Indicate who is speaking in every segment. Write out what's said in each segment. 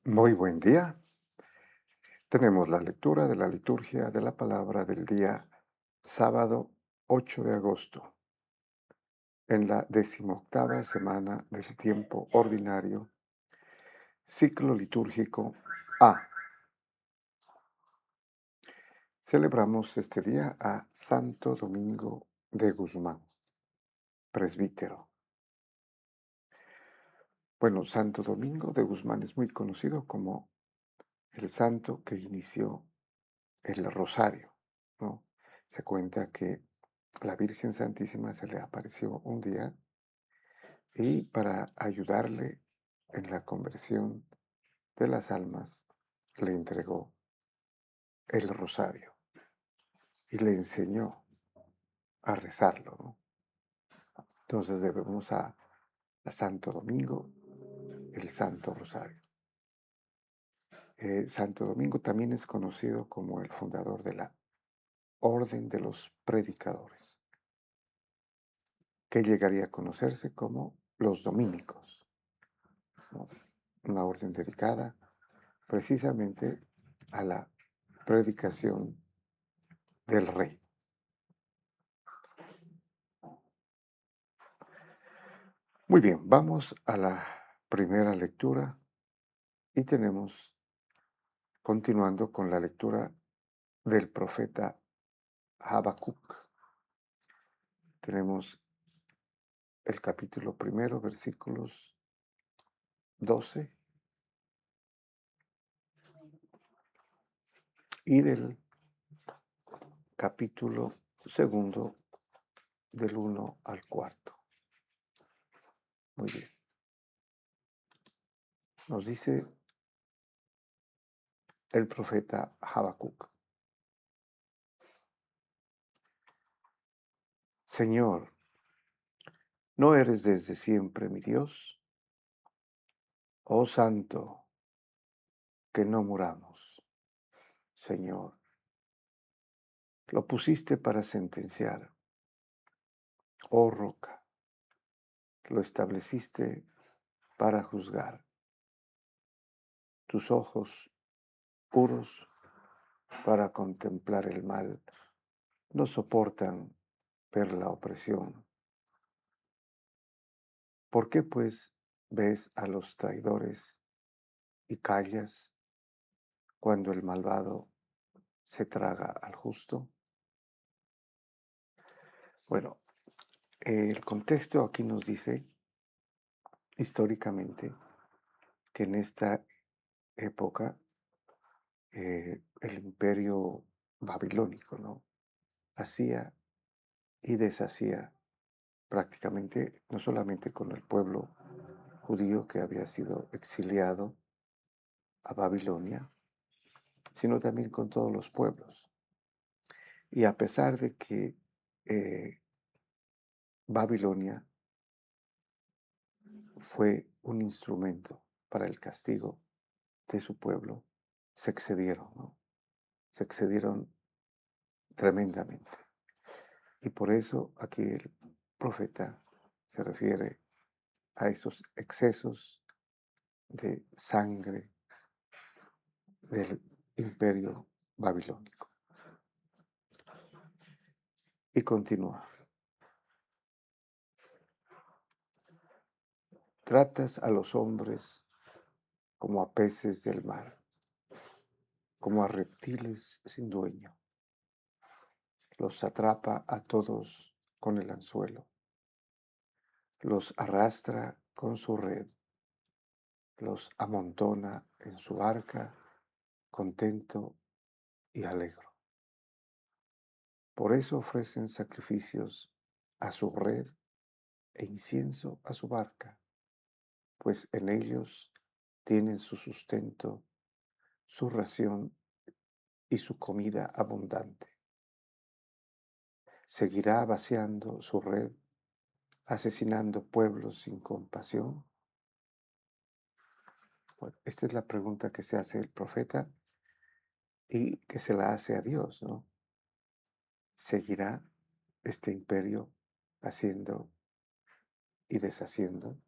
Speaker 1: Muy buen día. Tenemos la lectura de la liturgia de la palabra del día sábado 8 de agosto, en la decimoctava semana del tiempo ordinario, ciclo litúrgico A. Celebramos este día a Santo Domingo de Guzmán, presbítero. Bueno, Santo Domingo de Guzmán es muy conocido como el santo que inició el rosario, ¿no? Se cuenta que la Virgen Santísima se le apareció un día y para ayudarle en la conversión de las almas, le entregó el rosario y le enseñó a rezarlo, ¿no? Entonces debemos a Santo Domingo el Santo Rosario. Santo Domingo también es conocido como el fundador de la Orden de los Predicadores, que llegaría a conocerse como los dominicos, ¿no? Una orden dedicada precisamente a la predicación del rey. Muy bien, vamos a la primera lectura y tenemos, continuando con la lectura del profeta Habacuc, tenemos el capítulo primero, versículos 12 y del capítulo segundo, del 1 al 4. Muy bien. Nos dice el profeta Habacuc: Señor, ¿no eres desde siempre mi Dios? Oh Santo, que no muramos. Señor, lo pusiste para sentenciar. Oh roca, lo estableciste para juzgar. Tus ojos puros para contemplar el mal no soportan ver la opresión. ¿Por qué pues ves a los traidores y callas cuando el malvado se traga al justo? Bueno, el contexto aquí nos dice históricamente que en esta época el imperio babilónico, ¿no?, hacía y deshacía prácticamente, no solamente con el pueblo judío que había sido exiliado a Babilonia, sino también con todos los pueblos. Y a pesar de que eh, Babilonia fue un instrumento para el castigo de su pueblo, se excedieron, ¿no? Se excedieron tremendamente. Y por eso aquí el profeta se refiere a esos excesos de sangre del imperio babilónico. Y continúa: tratas a los hombres como a peces del mar, como a reptiles sin dueño. Los atrapa a todos con el anzuelo, los arrastra con su red, los amontona en su barca, contento y alegro. Por eso ofrecen sacrificios a su red e incienso a su barca, pues en ellos tienen su sustento, su ración y su comida abundante. ¿Seguirá vaciando su red, asesinando pueblos sin compasión? Bueno, esta es la pregunta que se hace el profeta y que se la hace a Dios, ¿no? ¿Seguirá este imperio haciendo y deshaciendo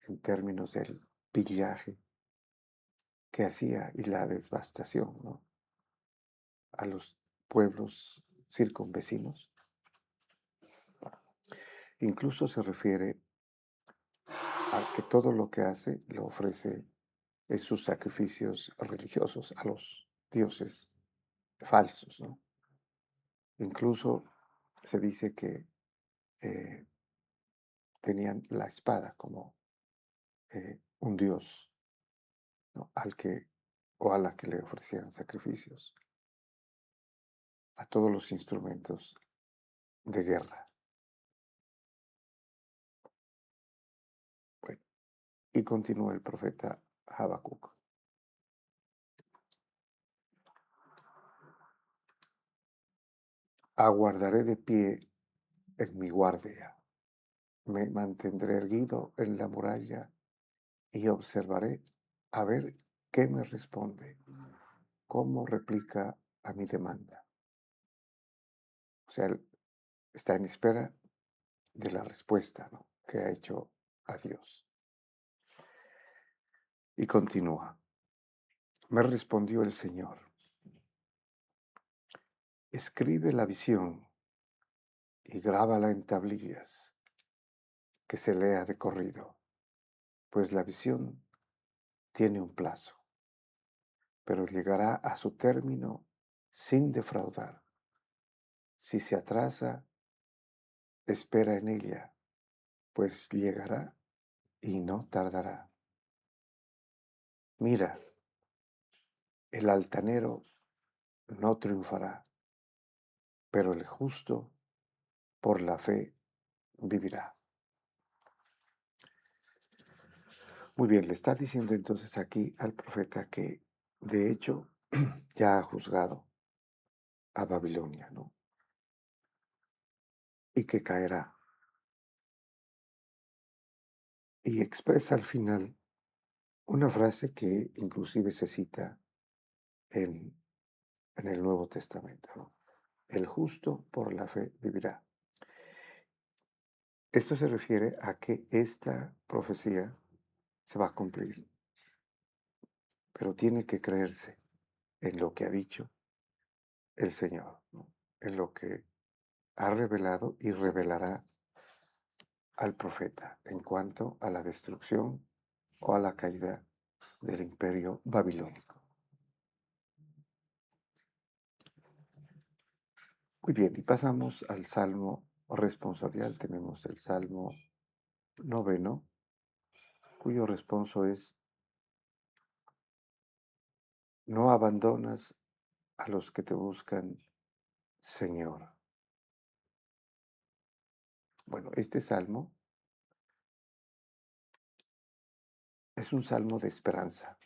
Speaker 1: en términos del pillaje, que hacía y la devastación, ¿no?, a los pueblos circunvecinos. Incluso se refiere a que todo lo que hace lo ofrece en sus sacrificios religiosos a los dioses falsos, ¿no? Incluso se dice que eh, tenían la espada como un dios, ¿no?, al que o a la que le ofrecían sacrificios, a todos los instrumentos de guerra. Bueno, y continúa el profeta Habacuc. Aguardaré de pie en mi guardia, me mantendré erguido en la muralla y observaré a ver qué me responde, cómo replica a mi demanda. O sea, él está en espera de la respuesta, ¿no?, que ha hecho a Dios. Y continúa. Me respondió el Señor. Escribe la visión y grábala en tablillas, que se lea de corrido, pues la visión tiene un plazo, pero llegará a su término sin defraudar. Si se atrasa, espera en ella, pues llegará y no tardará. Mira, el altanero no triunfará, pero el justo por la fe vivirá. Muy bien, le está diciendo entonces aquí al profeta que de hecho ya ha juzgado a Babilonia, ¿no?, y que caerá. Y expresa al final una frase que inclusive se cita en, en el Nuevo Testamento, ¿no? El justo por la fe vivirá. Esto se refiere a que esta profecía se va a cumplir, pero tiene que creerse en lo que ha dicho el Señor, ¿no?, en lo que ha revelado y revelará al profeta en cuanto a la destrucción o a la caída del imperio babilónico. Muy bien, y pasamos al salmo responsorial. Tenemos el salmo 9, cuyo responso es: no abandonas a los que te buscan, Señor. Bueno, este salmo es un salmo de esperanza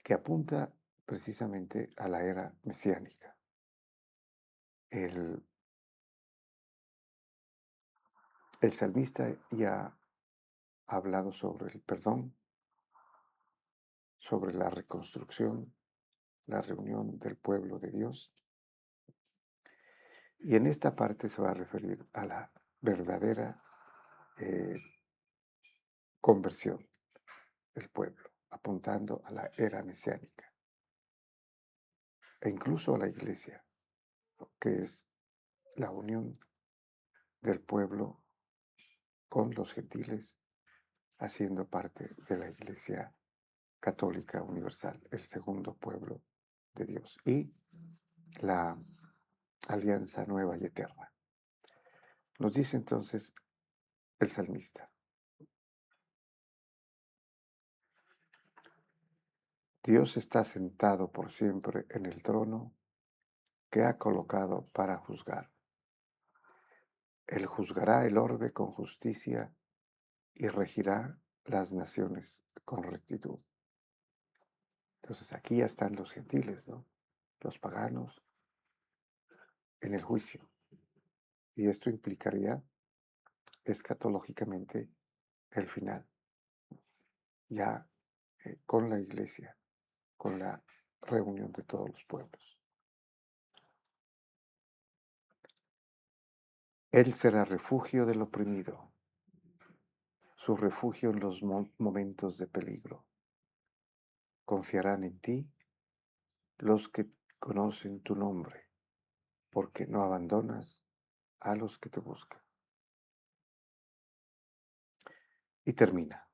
Speaker 1: que apunta precisamente a la era mesiánica. El, el salmista ya ha hablado sobre el perdón, sobre la reconstrucción, la reunión del pueblo de Dios. Y en esta parte se va a referir a la verdadera eh, conversión del pueblo, apuntando a la era mesiánica e incluso a la iglesia, ¿no?, que es la unión del pueblo con los gentiles, haciendo parte de la iglesia católica universal, el segundo pueblo de Dios, y la alianza nueva y eterna. Nos dice entonces el salmista: Dios está sentado por siempre en el trono que ha colocado para juzgar. Él juzgará el orbe con justicia y regirá las naciones con rectitud. Entonces aquí ya están los gentiles, ¿no?, los paganos, en el juicio. Y esto implicaría escatológicamente el final, ya con la iglesia, con la reunión de todos los pueblos. Él será refugio del oprimido, su refugio en los momentos de peligro. confiarán en ti los que conocen tu nombre, porque no abandonas a los que te buscan. Y termina.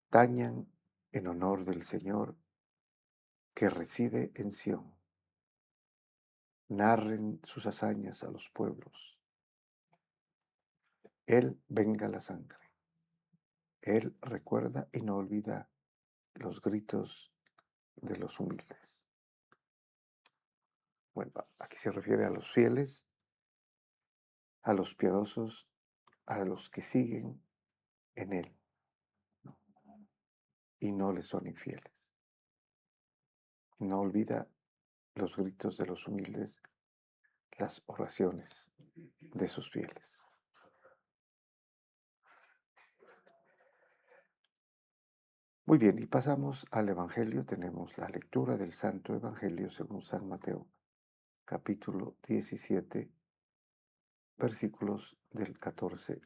Speaker 1: Tañan en honor del Señor que reside en Sión. Narren sus hazañas a los pueblos. Él venga la sangre. Él recuerda y no olvida los gritos de los humildes. Bueno, aquí se refiere a los fieles, a los piadosos, a los que siguen en Él, ¿no? Y no les son infieles. No olvida los gritos de los humildes, las oraciones de sus fieles. Muy bien, y pasamos al Evangelio. Tenemos la lectura del Santo Evangelio según San Mateo, capítulo 17, versículos del 14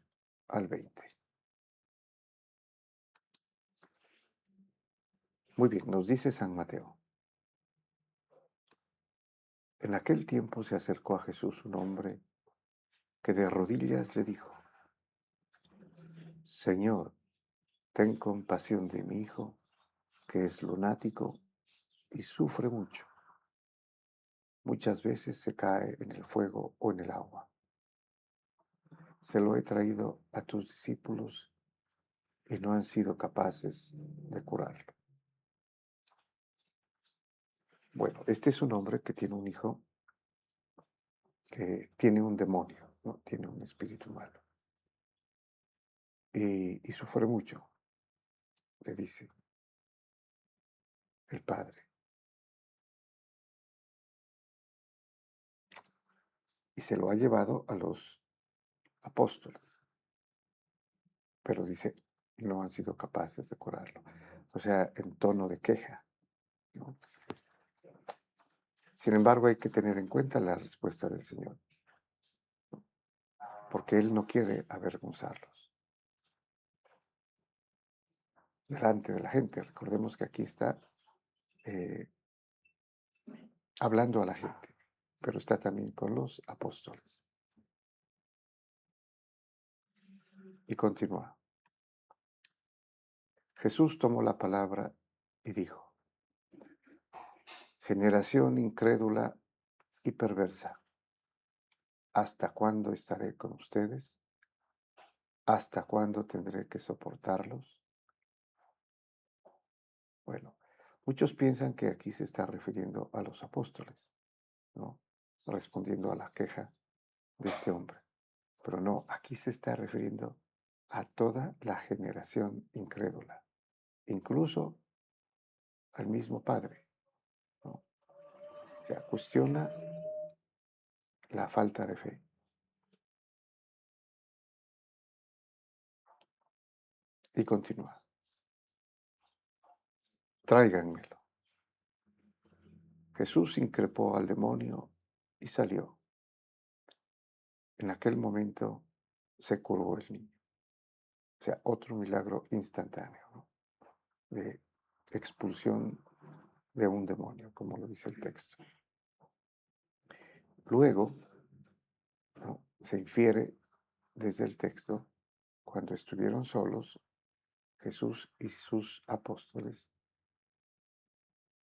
Speaker 1: al 20. Muy bien, nos dice San Mateo. En aquel tiempo se acercó a Jesús un hombre que de rodillas le dijo: Señor, ten compasión de mi hijo, que es lunático y sufre mucho. Muchas veces se cae en el fuego o en el agua. Se lo he traído a tus discípulos y no han sido capaces de curarlo. Bueno, este es un hombre que tiene un hijo que tiene un demonio, ¿no? Tiene un espíritu malo. Y sufre mucho, le dice el padre. Y se lo ha llevado a los apóstoles, pero dice, no han sido capaces de curarlo. O sea, en tono de queja, ¿no? Sin embargo, hay que tener en cuenta la respuesta del Señor, porque Él no quiere avergonzarlos delante de la gente. Recordemos que aquí está eh, hablando a la gente, pero está también con los apóstoles. Y continúa. Jesús tomó la palabra y dijo: Generación incrédula y perversa, ¿hasta cuándo estaré con ustedes? ¿Hasta cuándo tendré que soportarlos? Bueno, muchos piensan que aquí se está refiriendo a los apóstoles, ¿no? Respondiendo a la queja de este hombre. Pero no, aquí se está refiriendo a toda la generación incrédula, incluso al mismo Padre, ¿no? O sea, cuestiona la falta de fe. Y continúa. Tráiganmelo. Jesús increpó al demonio y salió. En aquel momento se curó el niño. O sea, otro milagro instantáneo, ¿no? De expulsión de un demonio, como lo dice el texto. Luego, ¿no?, se infiere desde el texto, cuando estuvieron solos, Jesús y sus apóstoles,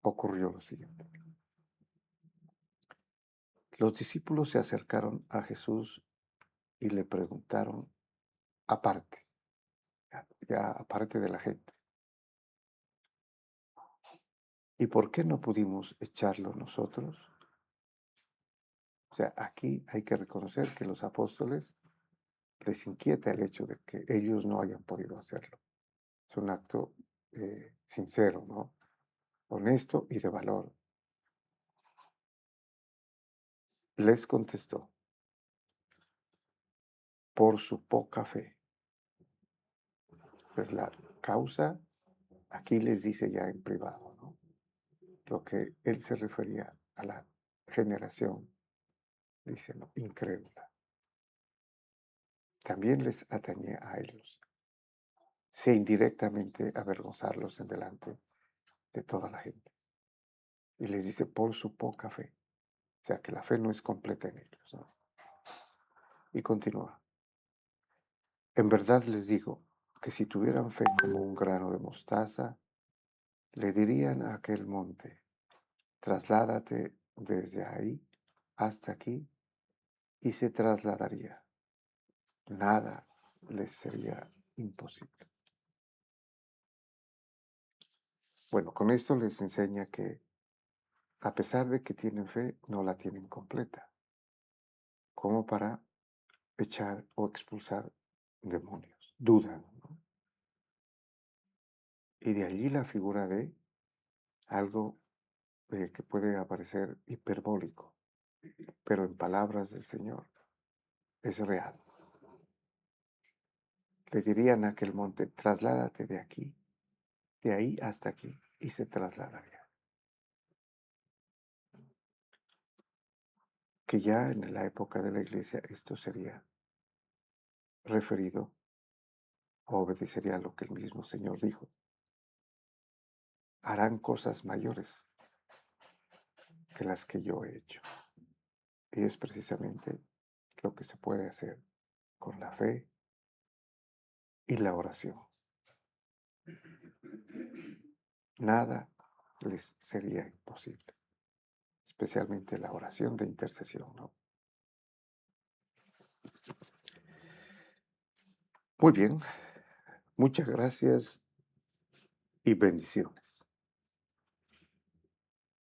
Speaker 1: ocurrió lo siguiente. Los discípulos se acercaron a Jesús y le preguntaron aparte, ya aparte de la gente, ¿y por qué no pudimos echarlo nosotros? O sea, aquí hay que reconocer que los apóstoles les inquieta el hecho de que ellos no hayan podido hacerlo. Es un acto sincero, ¿no? Honesto y de valor. Les contestó: por su poca fe. Pues la causa, aquí les dice ya en privado, ¿no? Lo que él se refería a la generación, dice, ¿no?, incrédula. También les atañe a ellos. sea indirectamente avergonzarlos en delante de toda la gente. Y les dice, por su poca fe. O sea, que la fe no es completa en ellos, ¿no? Y continúa. En verdad les digo que si tuvieran fe como un grano de mostaza, le dirían a aquel monte, trasládate desde ahí hasta aquí, y se trasladaría. Nada les sería imposible. Bueno, con esto les enseña que a pesar de que tienen fe, no la tienen completa, como para echar o expulsar demonios. Dudan, ¿no? Y de allí la figura de algo que puede aparecer hiperbólico, pero en palabras del Señor es real. Le dirían a aquel monte, trasládate de aquí, de ahí hasta aquí, y se trasladaría. Que ya en la época de la iglesia esto sería referido o obedecería a lo que el mismo Señor dijo. Harán cosas mayores que las que yo he hecho. Y es precisamente lo que se puede hacer con la fe y la oración. Nada les sería imposible, especialmente la oración de intercesión, ¿no? Muy bien, muchas gracias y bendiciones.